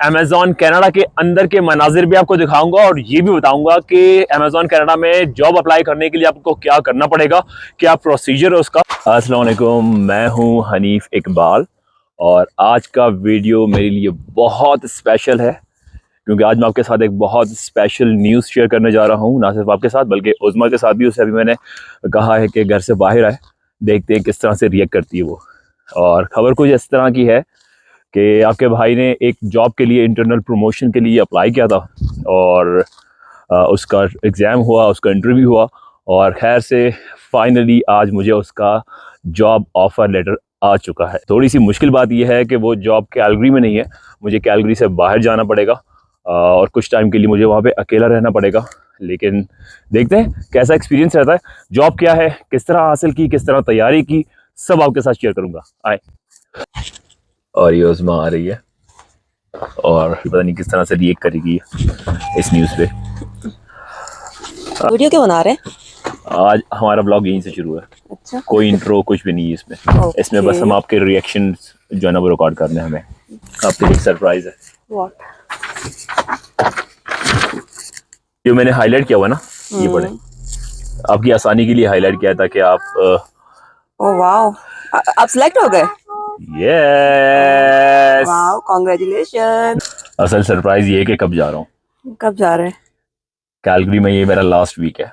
Amazon Canada के अंदर के मनाजिर भी आपको दिखाऊंगा और ये भी बताऊंगा कि अमेजॉन कनाडा में जॉब अप्लाई करने के लिए आपको क्या करना पड़ेगा, क्या प्रोसीजर है उसका। अस्सलाम वालेकुम, मैं हूं हनीफ इकबाल और आज का वीडियो मेरे लिए बहुत स्पेशल है क्योंकि आज मैं आपके साथ एक बहुत स्पेशल न्यूज़ शेयर करने जा रहा हूं। ना सिर्फ आपके साथ बल्कि उज़मा के साथ भी। उसे अभी मैंने कहा है कि घर से बाहर आए, देखते हैं किस तरह से रिएक्ट करती है वो। और ख़बर कुछ इस तरह की है कि आपके भाई ने एक जॉब के लिए, इंटरनल प्रमोशन के लिए अप्लाई किया था और उसका एग्ज़ाम हुआ, उसका इंटरव्यू हुआ और खैर से फाइनली आज मुझे उसका जॉब ऑफ़र लेटर आ चुका है। थोड़ी सी मुश्किल बात यह है कि वो जॉब कैलगरी में नहीं है, मुझे कैलगरी से बाहर जाना पड़ेगा और कुछ टाइम के लिए मुझे वहाँ पे अकेला रहना पड़ेगा। लेकिन देखते हैं कैसा एक्सपीरियंस रहता है, जॉब क्या है, किस तरह हासिल की, किस तरह तैयारी की, सब आपके साथ शेयर करूँगा। आए। और ये उज़मा आ रही है और पता नहीं किस तरह से रिएक्ट करेगी इस न्यूज़ पे। वीडियो क्यों बना रहे हैं? आज हमारा ब्लॉग यहीं से शुरू है। अच्छा। कोई इंट्रो कुछ भी नहीं है इसमें। इसमें बस हम आपके रिएक्शन जो है ना वो रिकॉर्ड करने हैं। हमें आपके लिए सरप्राइज है। What? जो मैंने हाईलाइट किया हुआ ना, ये पढ़े, आपकी आसानी के लिए हाईलाइट किया था कि आप ओह वाओ, आप सिलेक्ट हो गए? Yes, wow, congratulation. असल सरप्राइज ये है कि कब जा रहा हूँ। कब जा रहे हैं? कैलगरी में, ये मेरा लास्ट वीक है।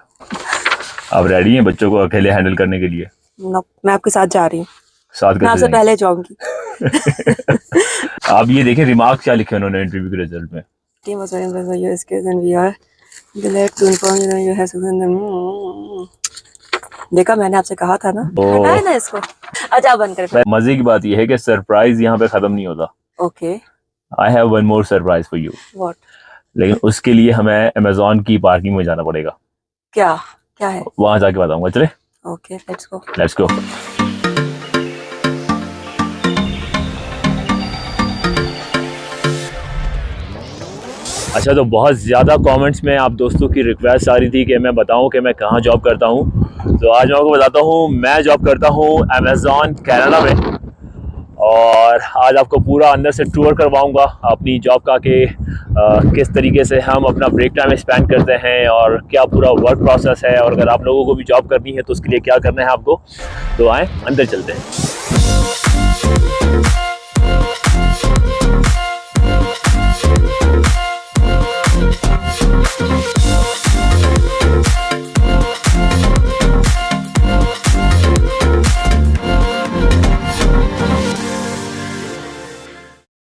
आप रेडी हैं बच्चों को अकेले हैंडल करने के लिए? नो, मैं आपके साथ जा रही हूँ। साथ मैं आपसे पहले जाऊंगी। आप ये देखें रिमार्क क्या लिखे उन्होंने इंटरव्यू के रिजल्ट में। देखा, मैंने आपसे कहा था ना। हटाए ना इसको। अच्छा बंद करें। मजे की बात यह है कि सरप्राइज यहाँ पे खत्म नहीं होता। Okay, I have one more surprise for you. What? लेकिन उसके लिए हमें अमेजॉन की पार्किंग में जाना पड़ेगा। क्या क्या है? वहां जाके बताऊंगा। चले? Okay, let's go. Let's go. अच्छा, तो बहुत ज़्यादा कमेंट्स में आप दोस्तों की रिक्वेस्ट आ रही थी कि मैं बताऊं कि मैं कहाँ जॉब करता हूं। तो आज मैं आपको बताता हूं, मैं जॉब करता हूं अमेजॉन कनाडा में और आज आपको पूरा अंदर से टूर करवाऊंगा अपनी जॉब का कि किस तरीके से हम अपना ब्रेक टाइम स्पेंड करते हैं और क्या पूरा वर्क प्रोसेस है, और अगर आप लोगों को भी जॉब करनी है तो उसके लिए क्या करना है आपको। तो आए अंदर चलते हैं।